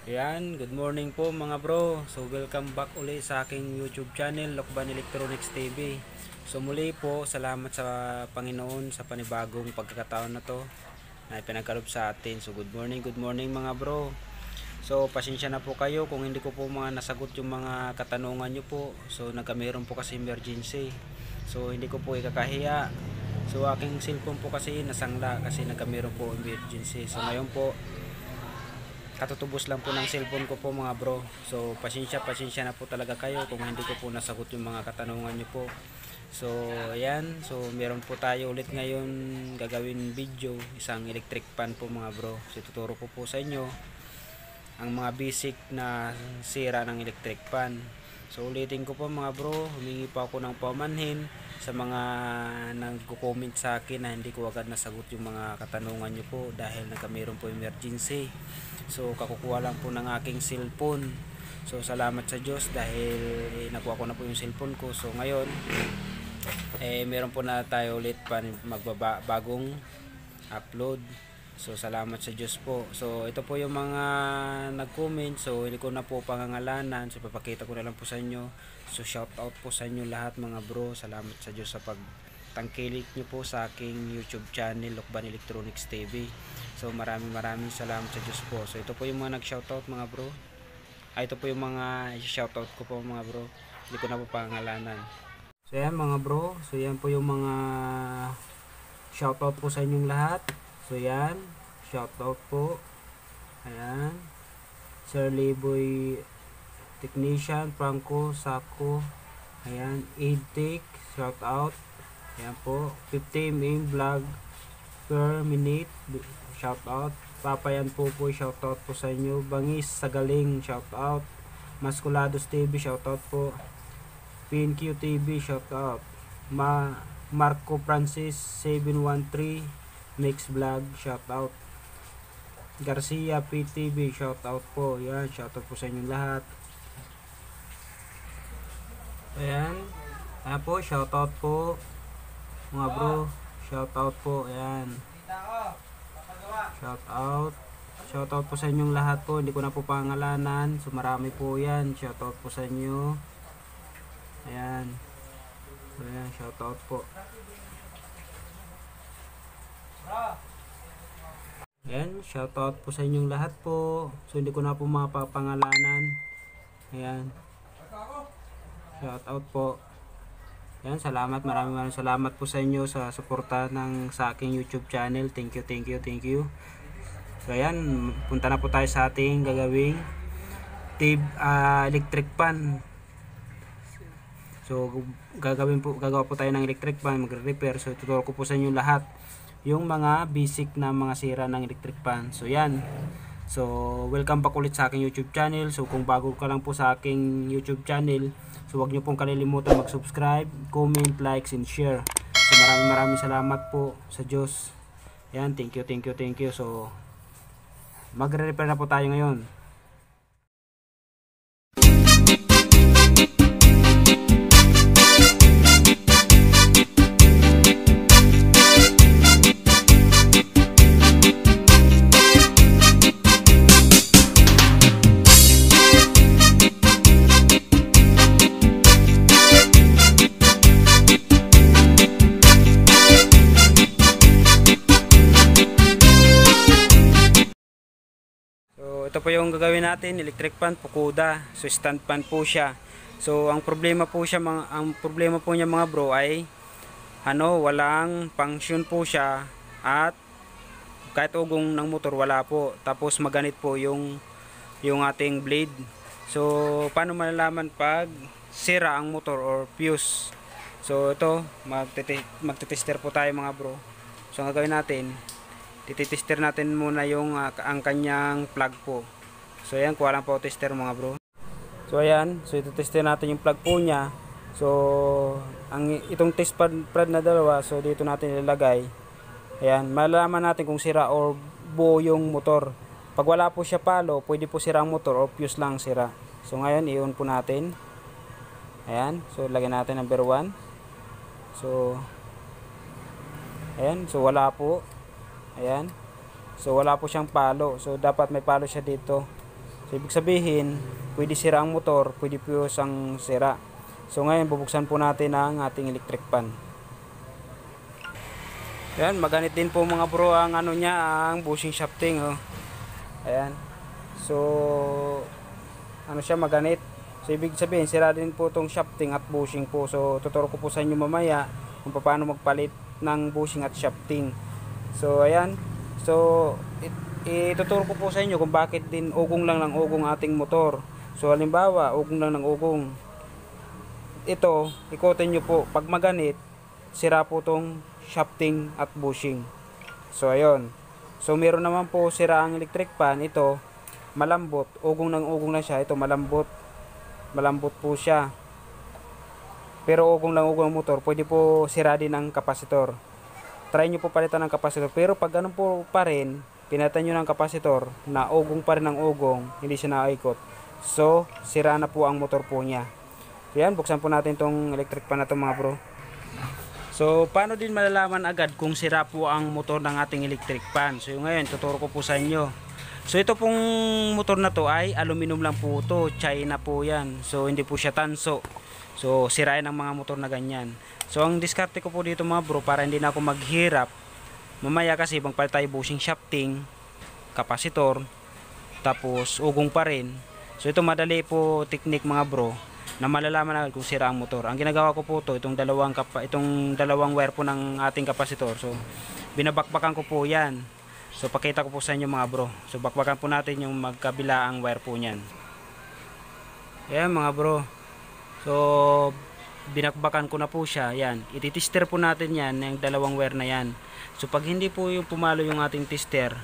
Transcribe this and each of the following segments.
Ayan, good morning po mga bro. So welcome back uli sa aking YouTube channel, Lokban Electronics TV. So muli po, salamat sa Panginoon sa panibagong pagkakataon na to na ipinagkaloob sa atin. So good morning mga bro. So pasensya na po kayo kung hindi ko po mga nasagot yung mga katanungan nyo po. So nagkameron po kasi emergency. So hindi ko po ikakahiya. So aking cellphone po kasi nasangla kasi nagkameron po emergency. So ngayon po katutubos lang po ng cellphone ko po mga bro. So pasensya na po talaga kayo kung hindi ko po nasagot yung mga katanungan nyo po. So ayan, so meron po tayo ulit ngayon gagawin video, isang electric fan po mga bro. So tuturo ko po sa inyo ang mga basic na sira ng electric fan. So ulitin ko po mga bro, humingi pa ako ng pamanhin sa mga nagko-comment sa akin na hindi ko agad nasagot yung mga katanungan nyo po dahil nagkameron po emergency. So kakukuha lang po ng aking cellphone. So salamat sa Diyos dahil nakuha ko na po yung cellphone ko. So ngayon meron po na tayo ulit pa magbabagong upload. So salamat sa Diyos po. So ito po yung mga nag-comment. So hindi ko na po pangangalanan. So papakita ko na lang po sa inyo. So shout out po sa inyo lahat mga bro. Salamat sa Diyos sa pagtangkilik nyo po sa aking YouTube channel, Lokban Electronics TV. So maraming salamat sa Diyos po. So ito po yung mga nag-shoutout mga bro. Ito po yung mga shoutout ko po mga bro. Hindi ko na po pangalanan. So yan mga bro. So yan po yung mga shoutout po sa inyong lahat. So yan, shoutout po. Ayan. Sir Liboy Technician, Franco, Sako. Ayan, Edtech, shoutout. Ayan po, 50 main vlog per minute, shoutout. Papayan po shoutout po sa inyo. Bangis Sagaling, shoutout. Masculados TV, shoutout po. PNQ TV, shoutout. Marco Francis 713 Mix Vlog, shoutout. Garcia PTV, shoutout po. Yan, shoutout po sa inyong lahat. Ayan. Ayan po, shoutout po mga bro. Shoutout po. Ayan. Shoutout. Shoutout po sa inyong lahat po. Hindi ko na po pangalanan. So marami po yan. Shoutout po sa inyo. Ayan. So ayan, shoutout po. Ayan, shoutout po sa inyong lahat po. So hindi ko na po mapapangalanan. Ayan. Shoutout po. Ayan, salamat. Maraming salamat po sa inyo sa suporta sa aking YouTube channel. Thank you. So ayan, punta na po tayo sa ating gagawing electric fan. So gagawa po tayo ng electric fan, magre-repair. So tuturo ko po sa inyo lahat yung mga basic na mga sira ng electric fan. So yan. So welcome back ulit sa aking YouTube channel. So kung bago ka lang po sa aking YouTube channel, so huwag nyo pong kalilimutan mag-subscribe, comment, likes, and share. So maraming salamat po sa Diyos. Yan, thank you. So magre-repair na po tayo ngayon. Ito po yung gagawin natin, electric fan, Fukuda. So stand fan po siya. So ang problema po niya mga bro ay walang function po siya at kahit ugong ng motor wala po. Tapos maganit po yung ating blade. So paano malalaman pag sira ang motor or fuse? So ito, magte-tester po tayo mga bro. So ang gagawin natin, titester natin muna ang kanyang plug po. So ayan, kuha lang po tester mga bro. So ayan, so ititester natin yung plug po niya. So itong test pad na dalawa, so dito natin ilalagay. Ayan, malalaman natin kung sira or buo yung motor. Pag wala po siya palo, pwede po sira ang motor or fuse lang sira. So ngayon, i-on po natin. Ayan, so lagyan natin number 1. So ayan, so wala po. Ayan. So wala po siyang palo. So dapat may palo siya dito. So ibig sabihin, pwede sira ang motor, pwede fuse ang sira. So ngayon bubuksan po natin ang ating electric pan. Ayan, maganit din po mga bro ang ano niya, ang bushing shafting oh. Ayan. So ano siya, maganit. So ibig sabihin sira din po tong shafting at bushing po. So tuturo ko po sa inyo mamaya kung paano magpalit ng bushing at shafting. So ayan. So ituturo ko po sa inyo kung bakit din ugong lang ng ugong ating motor. So halimbawa, ugong lang ng ugong. Ito, ikotin nyo po. Pag maganit, sira po tong shafting at bushing. So ayun. So meron naman po sira ang electric pan. Ito, malambot. Ugong ng ugong na siya. Ito, malambot. Malambot po siya. Pero ugong lang ugong ang motor. Pwede po sira din ang kapasitor. Try nyo po palitan ng kapasitor. Pero pag ganun po pa rin, pinalitan nyo ng kapasitor na ugong pa rin ang ugong, hindi siya naikot. So, sira na po ang motor po niya. Yan, buksan po natin tong electric pan na to mga bro. So, paano din malalaman agad kung sira po ang motor ng ating electric pan? So, ngayon, tuturo ko po sa inyo. So, ito pong motor na to ay aluminum lang po to. China po yan. So, hindi po siya tanso. So, sirain ang mga motor na ganyan. So, ang diskarte ko po dito mga bro, para hindi na ako maghirap. Mamaya kasi magpalit tayo bushing shafting, kapasitor, tapos ugong pa rin. So, ito madali po technique mga bro, na malalaman agad kung sira ang motor. Ang ginagawa ko po to, itong dalawang wire po ng ating kapasitor. So, binabakbakan ko po yan. So, pakita ko po sa inyo mga bro. So, bakbakan po natin yung magkabila ang wire po niyan. Ayan mga bro. So, binakbakan ko na po siya. Yan. Ititester po natin yan, yung dalawang wire na yan. So, pag hindi po yung pumalo yung ating tester,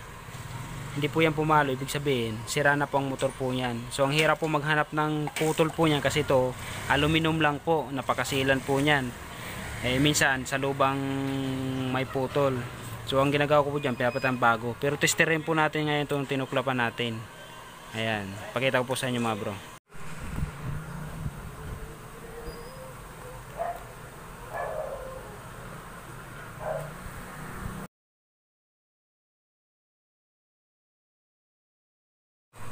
hindi po yan pumalo, ibig sabihin, sira na po ang motor po yan. So, ang hirap po maghanap ng putol po niyan kasi ito, aluminum lang po, napakasilan po niyan. Eh, minsan, sa lubang may putol. So, ang ginagawa ko po dyan, pinapatan bago. Pero testerin po natin ngayon itong tinuklapan natin. Ayan. Pakita ko po sa inyo mga bro.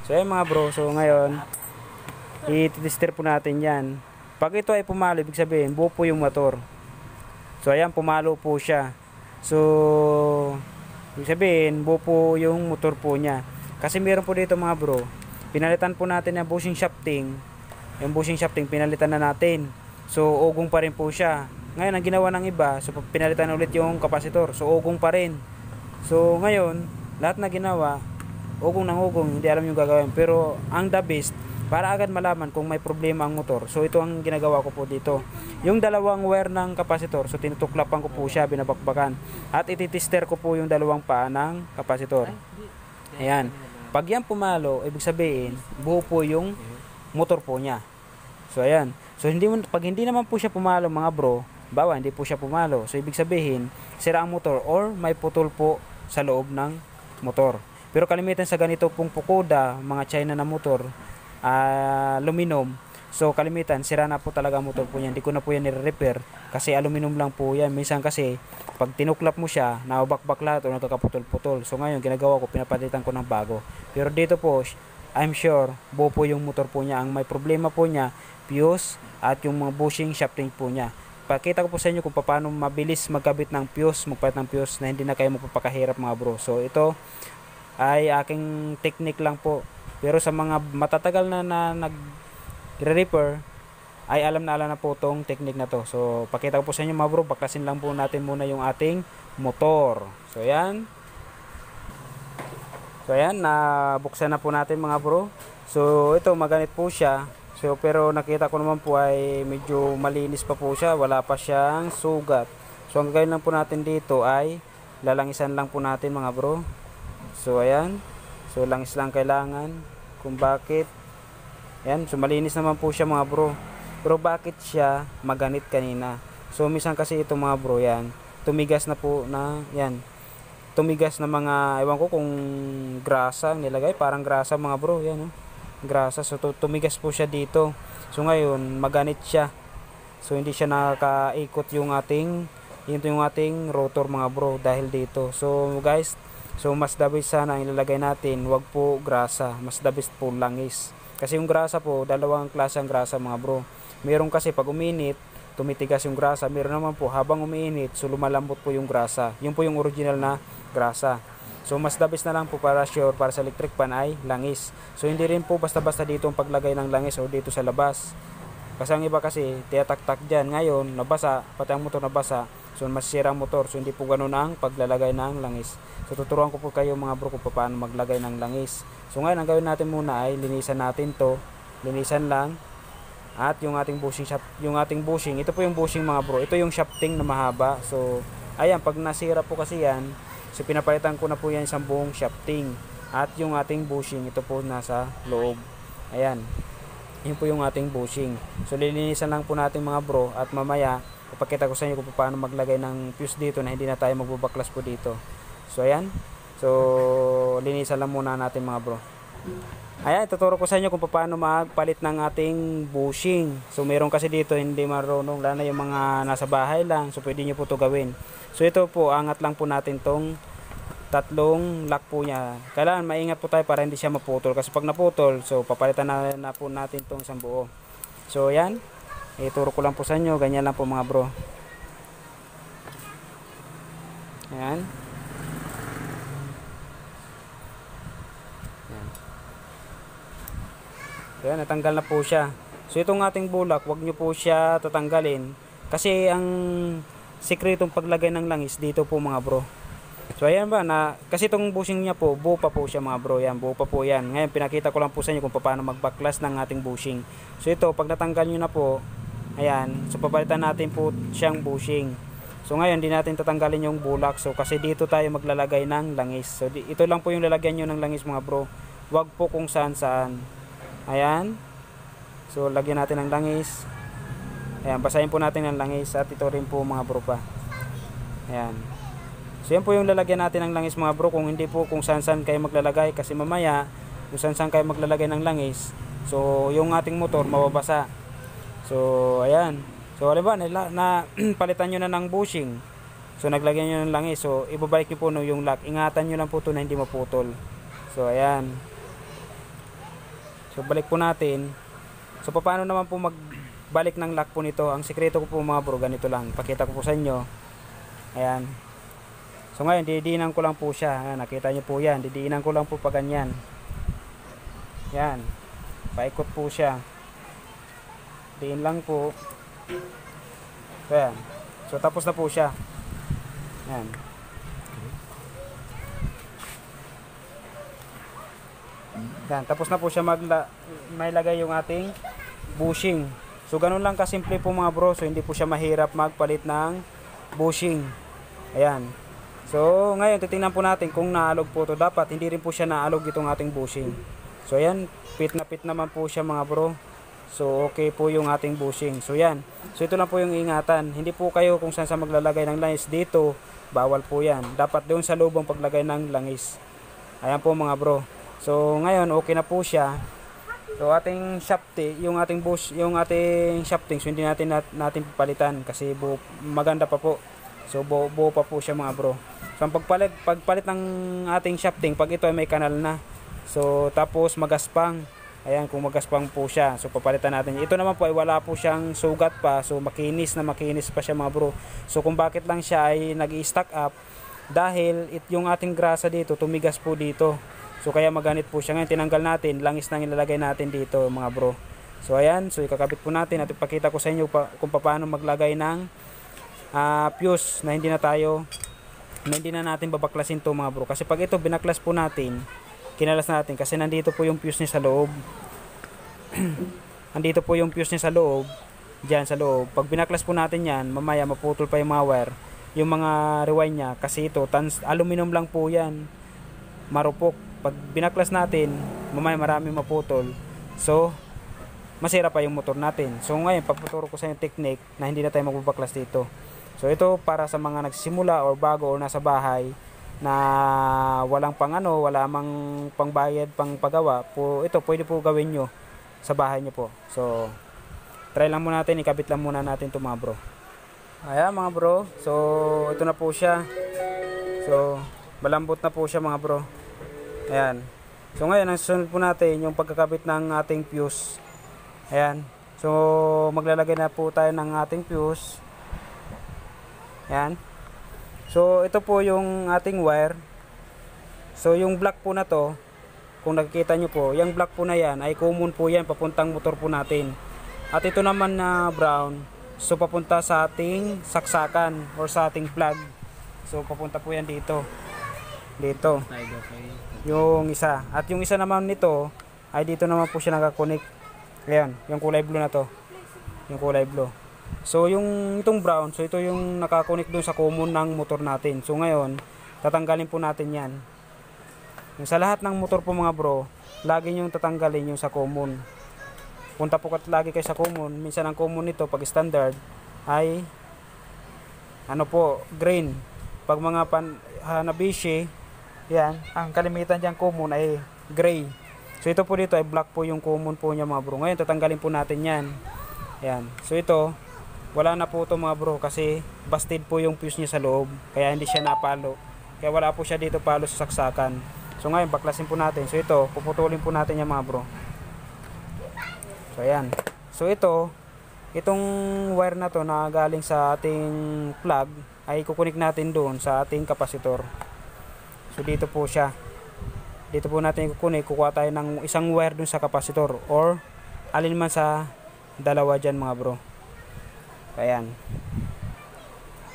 So ayan mga bro, so ngayon i-tester po natin yan. Pag ito ay pumalo, ibig sabihin buo po yung motor. So ayan, pumalo po siya. So ibig sabihin buo po yung motor po niya. Kasi meron po dito mga bro, pinalitan po natin yung bushing shafting. Yung bushing shafting pinalitan na natin. So ugong pa rin po siya. Ngayon ang ginawa ng iba, so pinalitan ulit yung kapasitor. So ugong pa rin. So ngayon, lahat na ginawa ugong ng ugong, hindi alam yung gagawin. Pero ang the best, para agad malaman kung may problema ang motor, so ito ang ginagawa ko po dito. Yung dalawang wire ng kapasitor, so tinutuklapan ko po siya, binabakbakan. At ititester ko po yung dalawang paa ng kapasitor. Ayan. Pag yan pumalo, ibig sabihin, buo po yung motor po niya. So ayan. So pag hindi naman po siya pumalo mga bro, bawa hindi po siya pumalo. So ibig sabihin, sira ang motor or may putol po sa loob ng motor. Pero kalimitan sa ganito pong Pukoda, mga China na motor, aluminum. So kalimitan, sira na po talaga ang motor po niya. Hindi ko na po yan nire-repair kasi aluminum lang po yan. Minsan kasi, pag tinuklap mo siya, nawabakbak lahat o nagkakaputol-putol. So ngayon, ginagawa ko, pinapalitan ko ng bago. Pero dito po, I'm sure, buo po yung motor po niya. Ang may problema po niya, fuse at yung mga bushing shafting po niya. Pakita ko po sa inyo kung paano mabilis magkabit ng fuse, magpalit ng fuse na hindi na kayo magpapakahirap mga bro. So ito ay aking technique lang po. Pero sa mga matatagal na nag-repair, ay alam na po tong technique na to. So pakita ko po sa inyo mga bro, baklasin lang po natin muna yung ating motor. So yan. So ayan, nabuksan na po natin mga bro. So ito, maganit po siya. So pero nakita ko naman po ay medyo malinis pa po siya, wala pa siyang sugat. So ang gagawin lang po natin dito ay lalangisan lang po natin mga bro. So ayan, so langis lang kailangan kung bakit. Ayan, so malinis naman po siya mga bro. Pero bakit siya maganit kanina? So minsan kasi ito mga bro, yan, tumigas na po na, yan, tumigas na mga, ewan ko kung grasa nilagay, parang grasa mga bro, yan grasa. So tumigas po siya dito. So ngayon maganit siya. So hindi siya nakakaikot yung ating rotor mga bro dahil dito. So guys, So mas the best sana ang ilalagay natin, wag po grasa, mas the best po langis. Kasi yung grasa po, dalawang klase ang grasa mga bro. Meron kasi pag uminit, tumitigas yung grasa. Meron naman po habang umiinit, so lumalambot po yung grasa. Yun po yung original na grasa. So mas the best na lang po para sure para sa electric pan ay langis. So hindi rin po basta-basta dito ang paglagay ng langis o dito sa labas. Kasi ang iba kasi tiyatak-tak dyan. Ngayon nabasa, pati ang motor nabasa. So masisira ang motor. So hindi po ganun ang paglalagay ng langis. So tuturuan ko po kayo mga bro kung paano maglagay ng langis. So ngayon ang gawin natin muna ay linisan natin to. Linisan lang. At yung ating bushing ito po yung bushing mga bro. Ito yung shafting na mahaba. So ayan, pag nasira po kasi yan, so pinapalitan ko na po yan isang buong shafting. At yung ating bushing, ito po nasa loob. Ayan. Yun po yung ating bushing. So lilinisan lang po natin mga bro at mamaya ipakita ko sa inyo kung paano maglagay ng fuse dito na hindi na tayo magbubaklas po dito. So ayan. So linisan lang muna natin mga bro. Ayan, tuturo ko sa inyo kung paano magpalit ng ating bushing. So meron kasi dito hindi marunong, lalo na yung mga nasa bahay lang. So pwede nyo po ito gawin. So ito po, angat lang po natin tong tatlong lock po niya. Kailangan maingat po tayo para hindi siya maputol. Kasi pag naputol, so papalitan na po natin tong isang buo. So ayan, ituro ko lang po sa inyo. Ganyan lang po mga bro. Ayan. Ayan, natanggal na po siya. So itong ating bulak, wag nyo po siya tatanggalin. Kasi ang sikretong paglagay ng langis dito po mga bro. So ayan ba na, kasi itong bushing niya po, buo pa po siya mga bro. Yan, buo pa po yan. Ngayon pinakita ko lang po sa inyo kung paano magbaklas ng ating bushing. So ito, pag natanggal nyo na po, ayan, so papalitan natin po siyang bushing. So ngayon, di natin tatanggalin yung bulak. So kasi dito tayo maglalagay ng langis. So ito lang po yung lalagyan nyo ng langis mga bro. Wag po kung saan saan. Ayan. So lagyan natin ng langis. Ayan, basahin po natin ng langis. At ito rin po mga bro pa. Ayan. So yan po yung lalagyan natin ng langis mga bro. Kung hindi po kung saan-saan kayo maglalagay. Kasi mamaya kung saan-saan kayo maglalagay ng langis, so yung ating motor mababasa. So ayan. So halimbawa na palitan nyo na ng bushing. So naglagyan nyo ng langis. So ibabalik nyo po no, yung lock. Ingatan nyo lang po ito na hindi maputol. So ayan. So balik po natin. So paano naman po magbalik ng lock po nito? Ang sekreto ko po mga bro, ganito lang. Pakita ko po sa inyo. Ayan. So ngayon, didiinan ko lang po siya. Ayan, nakita nyo po yan. Didiinan ko lang po pa ganyan. Yan. Paikot po siya. Diin lang po. So ayan. So tapos na po siya. Ayan. Yan, tapos na po siya may lagay yung ating bushing. So ganun lang kasimple po mga bro. So hindi po siya mahirap magpalit ng bushing. Ayan. So ngayon titingnan po natin kung naalog po to. Dapat hindi rin po siya naalog itong ating bushing. So ayan, fit na fit naman po siya mga bro. So okay po yung ating bushing. So yan. So ito lang po yung ingatan. Hindi po kayo kung saan sa maglalagay ng langis dito. Bawal po yan. Dapat doon sa loob ang paglagay ng langis. Ayan po mga bro. So ngayon okay na po siya. So ating shafting, yung ating shafting, so hindi natin papalitan kasi maganda pa po. So buo pa po siya mga bro. So ang pagpalit ng ating shafting, pag ito ay may kanal na. So tapos magaspang. Ayan, kung magaspang po siya, so papalitan natin. Ito naman po ay wala po siyang sugat pa. So makinis pa siya mga bro. So kung bakit lang siya ay nag-i-stack up, dahil yung ating grasa dito tumigas po dito. So kaya maganit po siya. Ngayon tinanggal natin, langis nang ilalagay natin dito mga bro. So ayan, so ikakabit po natin at ipakita ko sa inyo kung paano maglagay ng fuse na hindi na natin babaklasin to mga bro. Kasi pag ito binaklas po natin, kinalas natin kasi nandito po yung fuse niya sa loob. Nandito po yung fuse niya sa loob, diyan sa loob. Pag binaklas po natin yan, mamaya maputol pa yung mga wire, yung mga rewind niya kasi ito aluminum lang po yan, marupok. Pag binaklas natin, mamaya marami maputol. So masira pa yung motor natin. So ngayon paputuro ko sa inyo technique na hindi na tayo magbabaklas dito. So ito para sa mga nagsisimula or bago or nasa bahay na walang wala mang pangbayad, pang pagawa po, ito pwede po gawin nyo sa bahay nyo po. So try lang muna natin, ikabit lang muna natin ito mga bro. Ayan mga bro, so ito na po siya. So Malambot na po siya mga bro. Ayan. So ngayon, ang susunod po natin yung pagkakabit ng ating fuse. Ayan. So maglalagay na po tayo ng ating fuse. Ayan. So ito po yung ating wire. So yung black po na to, kung nakikita nyo po, yung black po na yan ay common po yan papuntang motor po natin. At ito naman na brown, so papunta sa ating saksakan or sa ating plug. So papunta po yan dito. Dito. Yung isa. At yung isa naman nito ay dito naman po siya nakakonek. Ayan, yung kulay blue na to. Yung kulay blue. So yung itong brown, so ito yung nakakonek doon sa common ng motor natin. So ngayon, tatanggalin po natin yan. Yung sa lahat ng motor po mga bro, lagi nyo tatanggalin yung sa common. Punta po lagi kayo sa common. Minsan ang common nito pag standard ay ano po, green. Pag mga Hanabishi, yan, ang kalimitan dyan common ay gray. So ito po dito ay black po yung common po niya mga bro. Ngayon tatanggalin po natin yan. Yan. So ito, wala na po ito mga bro kasi busted po yung fuse niya sa loob. Kaya hindi siya napalo. Kaya wala po siya dito palo sa saksakan. So ngayon baklasin po natin. So ito, puputulin po natin yan mga bro. So ayan. So itong wire na to na galing sa ating plug ay kukunik natin doon sa ating kapasitor. So dito po siya. Dito po natin kukunik. Kukuha tayo ng isang wire doon sa kapasitor or alin man sa dalawa dyan mga bro. Ayan.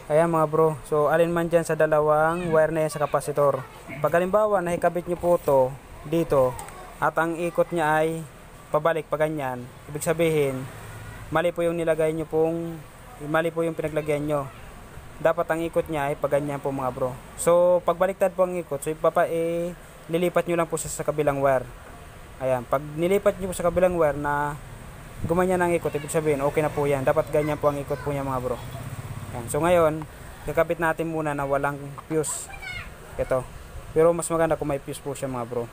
Ayan mga bro. So alin man dyan sa dalawang wire na yan sa kapasitor. Pag halimbawa nakikabit nyo po to dito at ang ikot niya ay pabalik pa ganyan, ibig sabihin mali po yung nilagay nyo pong, mali po yung pinaglagyan nyo. Dapat ang ikot niya ay pag ganyan po mga bro. So pagbaliktad po ang ikot, so lilipat nyo lang po sa kabilang wire. Ayan. Pag nilipat nyo po sa kabilang wire na gumanyan ang ikot, ibig sabihin okay na po yan. Dapat ganyan po ang ikot po niya mga bro. Ayan. So ngayon, kakabit natin muna na walang fuse. Ito. Pero mas maganda kung may fuse po siya mga bro.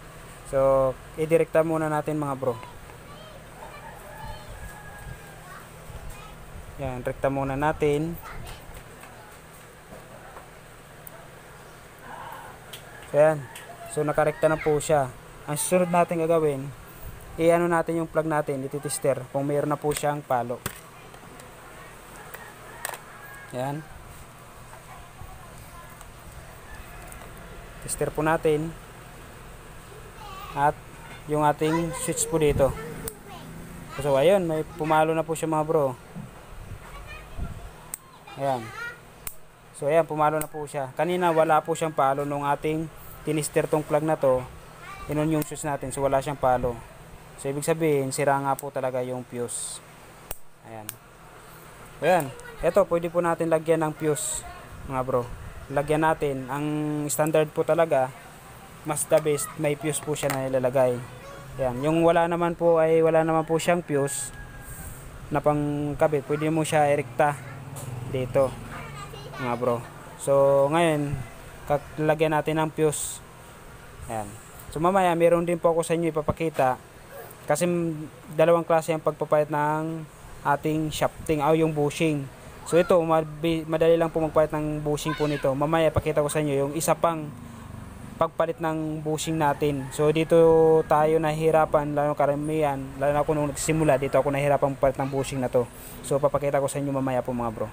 So, idirekta muna natin mga bro. Yan, rekta muna natin. So yan. So nakarekta na po siya. Ang susunod natin gagawin, i-ano natin yung plug natin, ititester kung mayroon na po siyang palo. Yan. Tester po natin. At yung ating switch po dito. So ayun, may pumalo na po siya mga bro. Ayan. So ayan, pumalo na po siya. Kanina wala po siyang palo nung ating tinister tong plug na to. Inon yung switch natin, so wala siyang palo. So ibig sabihin, sira nga po talaga yung fuse. Ayan. Ayan. Ito, pwede po natin lagyan ng fuse mga bro. Lagyan natin. Ang standard po talaga, mas the best, may fuse po siya na ilalagay. Ayan. Yung wala naman po ay wala naman po siyang fuse na pangkabit. Pwede mo siya erekta dito mga bro. So ngayon lagyan natin ng fuse. Ayan. So mamaya meron din po ako sa inyo ipapakita kasi dalawang klase ang pagpapalit ng ating shafting o yung bushing. So ito madali lang po magpalit ng bushing po nito. Mamaya ipakita ko sa inyo yung isa pang pagpalit ng bushing natin. So dito tayo nahihirapan, lalo karamihan, lalo na ako nung nagsimula, dito ako nahihirapan magpalit ng bushing na to. So papakita ko sa inyo mamaya po mga bro.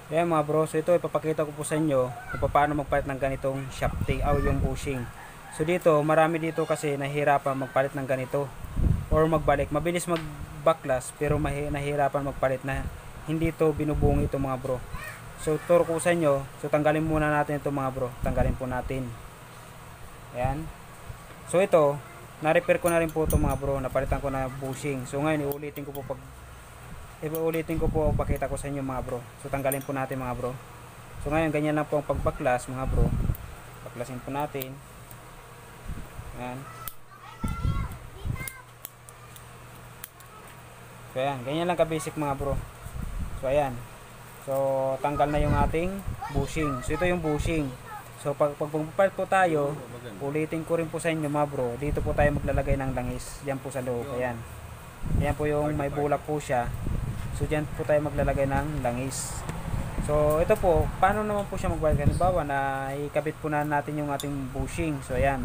Ayan mga bro, so ito ipapakita ko po sa inyo kung paano magpalit ng ganitong shafting o yung bushing. So dito, marami dito kasi nahihirapan magpalit ng ganito or magbalik. Mabilis mag-backlash pero nahihirapan magpalit na hindi to binubungi ito mga bro. So turo ko sa inyo, so tanggalin muna natin ito mga bro. Tanggalin po natin. Ayan. So ito, na-repair ko na rin po ito mga bro. Napalitan ko na bushing. So ngayon, iulitin ko po pakita ko sa inyo mga bro. So tanggalin po natin mga bro. So ngayon, ganyan lang po ang pagbaklas mga bro. Baklasin po natin. Ayan. So ayan, ganyan lang ka-basic mga bro. So ayan. So tanggal na yung ating bushing. So ito yung bushing. So pag pagpapalit po tayo, ulitin ko rin po sa inyo mga bro. Dito po tayo maglalagay ng langis. Diyan po sa loob. Ayan. Ayan po yung may bulak po siya. So diyan po tayo maglalagay ng langis. So ito po, paano naman po siya magbayad? Halimbawa na ikabit po na natin yung ating bushing. So ayan,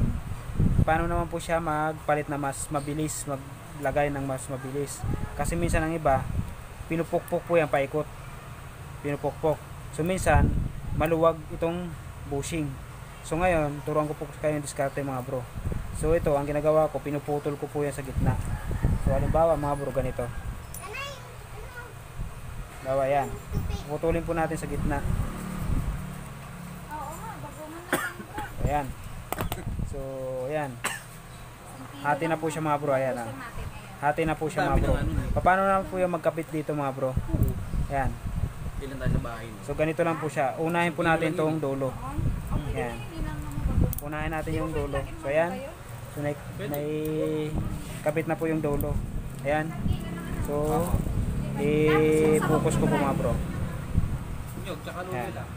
paano naman po siya magpalit na mas mabilis, maglagay ng mas mabilis? Kasi minsan ang iba, pinupukpok po yan paikot, pinupukpok. So minsan maluwag itong bushing. So ngayon, turuan ko po kayo yung diskarte mga bro. So ito, ang ginagawa ko, pinuputol ko po yan sa gitna. So halimbawa mga bro, ganito. Halimbawa yan, putulin po natin sa gitna. Ayan. So ayan, hati na po siya mga bro. Ayan, hati na po siya mga bro. Paano naman po yung magkapit dito mga bro? Ayan. Ilan tayo sa bahay? So ganito lang po siya. Unahin po natin tong dulo. Ayan. Unahin natin yung dulo. So ayan. So may kapit na po yung dulo. Ayan. So i-focus ko po mga bro. Nyog, tsaka lulo Ayan. lang.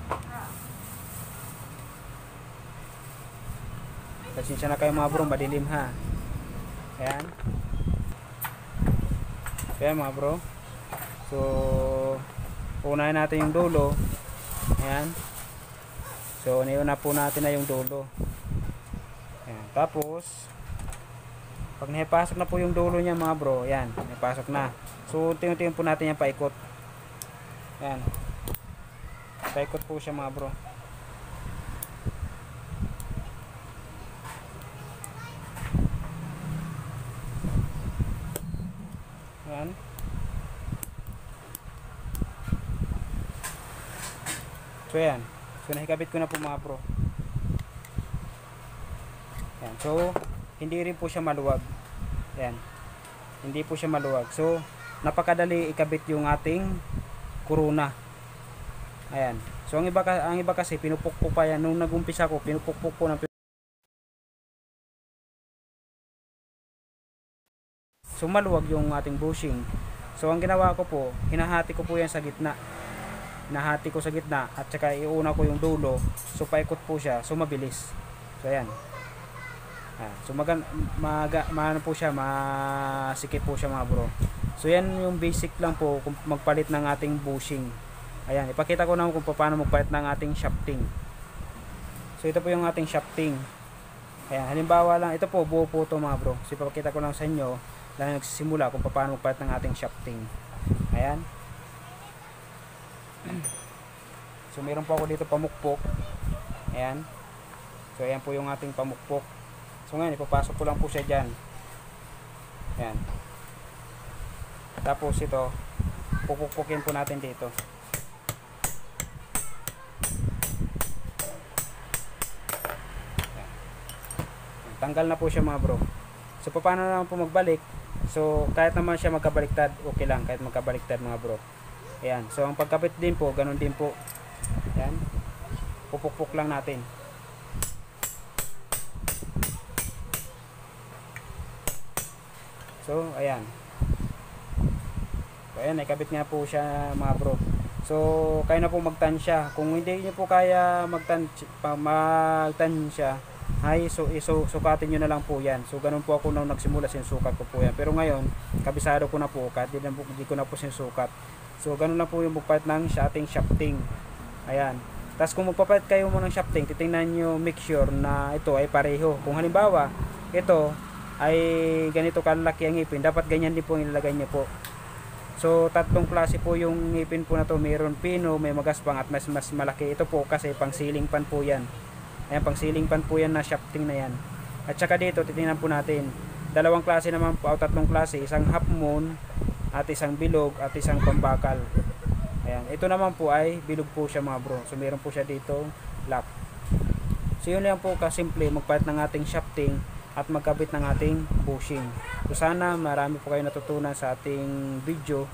Pasensya na kayo mga bro, madilim ha. Ayan. Ayan mga bro. So unahin natin yung dulo. Ayan. So niuna po natin na yung dulo. Ayan. Tapos pag napasok na po yung dulo niya mga bro, ayan, napasok na. So tingin-tingin po natin yan paikot. Ayan. Paikot po siya mga bro. Ayan. So ayan. So nakikabit ko na po mga bro. Ayan. So hindi rin po siya maluwag. Ayan. Hindi po siya maluwag. So napakadali ikabit yung ating kuruna. Ayan. So ang iba kasi pinupukpok pa yan. Nung nag-umpisa ko, pinupukpok po ng so maluwag yung ating bushing. So ang ginawa ko po, hinahati ko po yan sa gitna. Hinahati ko sa gitna at saka iuna ko yung dulo. So paikot po siya. So mabilis. So ayan. So maano po siya, masikip po siya mga bro. So yan yung basic lang po kung magpalit ng ating bushing. Ayan, ipakita ko naman kung paano magpalit ng ating shafting. So ito po yung ating shafting. Ayan, halimbawa lang, ito po buo po ito mga bro. So ipakita ko lang sa inyo lang nagsisimula kung paano magpalit ng ating shafting. Ayan. So meron po ako dito pamukpok. Ayan. So ayan po yung ating pamukpok. So ngayon ipapasok ko lang po siya dyan. Ayan. Tapos ito, pupukpukin po natin dito. Ayan. Tanggal na po siya mga bro. So paano naman po magbalik? So kahit naman siya magkabaliktad, okay lang kahit magkabaliktad mga bro. Ayan. So ang pagkapit din po, ganun din po. Ayan. Pupukpuk lang natin. So ayan. So ayan, nakabit nga po siya mga bro. So kayo na po magtansya. Kung hindi niyo po kaya magtansya, ay sukatin nyo na lang po yan. So ganun po ako nung nagsimula, sinusukat ko po yan. Pero ngayon, kabisado ko na po, kahit hindi ko na po sinusukat. So ganun lang po yung magpalit ng ating shafting. Ayan. Tapos kung magpapalit kayo mo ng shafting, titingnan nyo, make sure na ito ay pareho. Kung halimbawa, ito ay ganito kalaki ang ngipin, dapat ganyan din po ang ilalagay nyo po. So tatlong klase po yung ngipin po na to. Mayroon pino, may magaspang at mas malaki. Ito po kasi pang ceiling fan po yan. Ayan, pang ceiling fan po yan na shafting na yan. At saka dito, titingnan po natin. Dalawang klase naman po, o tatlong klase. Isang half moon, at isang bilog, at isang pambakal. Ayan, ito naman po ay bilog po siya mga bro. So meron po siya dito lock. So yun lang po kasimple, magpalit ng ating shafting at magkabit ng ating bushing. So sana marami po kayo natutunan sa ating video.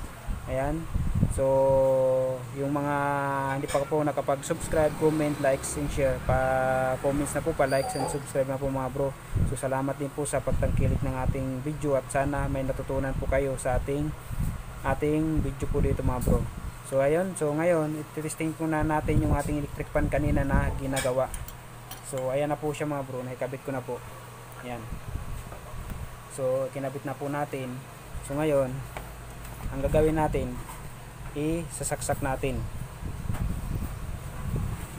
Ayan. So yung mga hindi pa po nakapag-subscribe, comment, likes and share, pa-comments na po, pa-likes and subscribe na po mga bro. So salamat din po sa pagtangkilik ng ating video at sana may natutunan po kayo sa ating video po dito mga bro. So ayun, so ngayon i-testing po na natin yung ating electric fan kanina na ginagawa. So ayan na po siya mga bro, nakikabit ko na po. Ayan. So kinabit na po natin. So ngayon ang gagawin natin, isasaksak natin.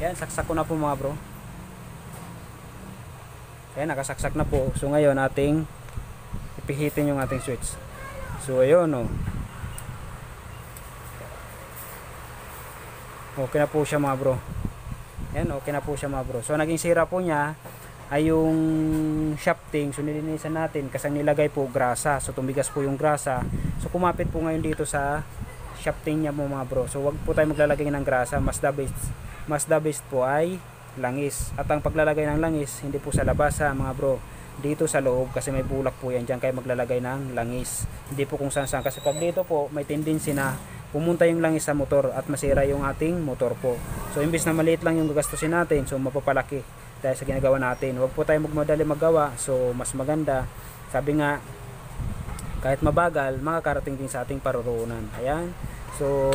Yan, saksak ko na po mga bro. Ayan, nakasaksak na po. So ngayon ating ipihitin yung ating switch. So ayun oh. Okay na po siya mga bro. Ayan, okay na po siya mga bro. So naging sira po niya ay yung shafting. So nilinisan natin kasi nilagay po grasa. So tumigas po yung grasa. So kumapit po ngayon dito sa shafting niya po mga bro. So wag po tayo maglalagay ng grasa. Mas the best po ay langis. At ang paglalagay ng langis hindi po sa labas ha mga bro, dito sa loob kasi may bulak po yan, dyan kayo maglalagay ng langis, hindi po kung saan saan, kasi pag dito po may tendency na pumunta yung langis sa motor at masira yung ating motor po. So imbis na maliit lang yung gagastusin natin, so mapapalaki dahil sa ginagawa natin. Huwag po tayo magmadali maggawa, so mas maganda, sabi nga kahit mabagal makakarating din sa ating paruroonan. Ayan, so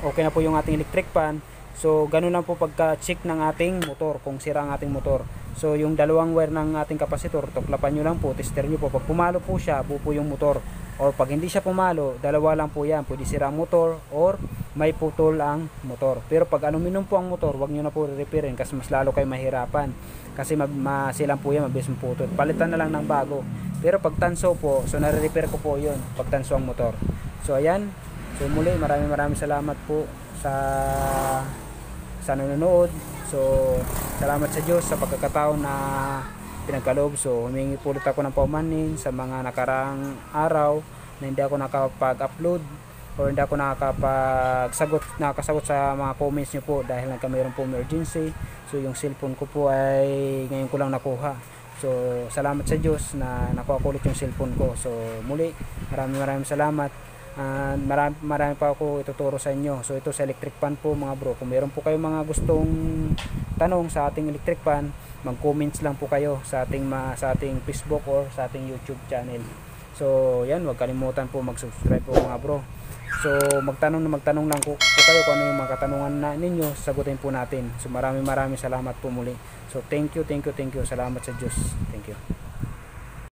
okay na po yung ating electric fan. So ganun lang po pagka-check ng ating motor kung sira ang ating motor. So yung dalawang wire ng ating kapasitor, tuklapan nyo lang po, tester nyo po. Pag pumalo po siya, buo yung motor. Or pag hindi siya pumalo, dalawa lang po yan. Pwede sira ang motor or may putol ang motor. Pero pag aluminum po ang motor, wag nyo na po repairin kasi mas lalo kayo mahirapan. Kasi masilang po yan, mabilis maputol. Palitan na lang ng bago. Pero pag tanso po, so nare-repair ko po yun pag tanso ang motor. So ayan, so muli maraming salamat po sa nanonood. So salamat sa Diyos sa pagkakataon na pinagkaloob. So humingi po ulit ako ng paumanhin sa mga nakaraang araw na hindi ako nakapag-upload or hindi ako nakasagot sa mga comments nyo po dahil mayroon po emergency. So yung cellphone ko po ay ngayon ko lang nakuha. So salamat sa Diyos na nakuha ko ulit yung cellphone ko. So muli maraming salamat. Marami pa ako ituturo sa inyo. So ito sa electric fan po mga bro. Kung meron po kayong mga gustong tanong sa ating electric fan, mag-comments lang po kayo sa ating Facebook or sa ating YouTube channel. So yan, huwag kalimutan po mag-subscribe po mga bro. So magtanong lang po kayo kung ano yung mga katanungan na ninyo, sagutin po natin. So maraming salamat po muli. So thank you. Salamat sa Diyos. Thank you.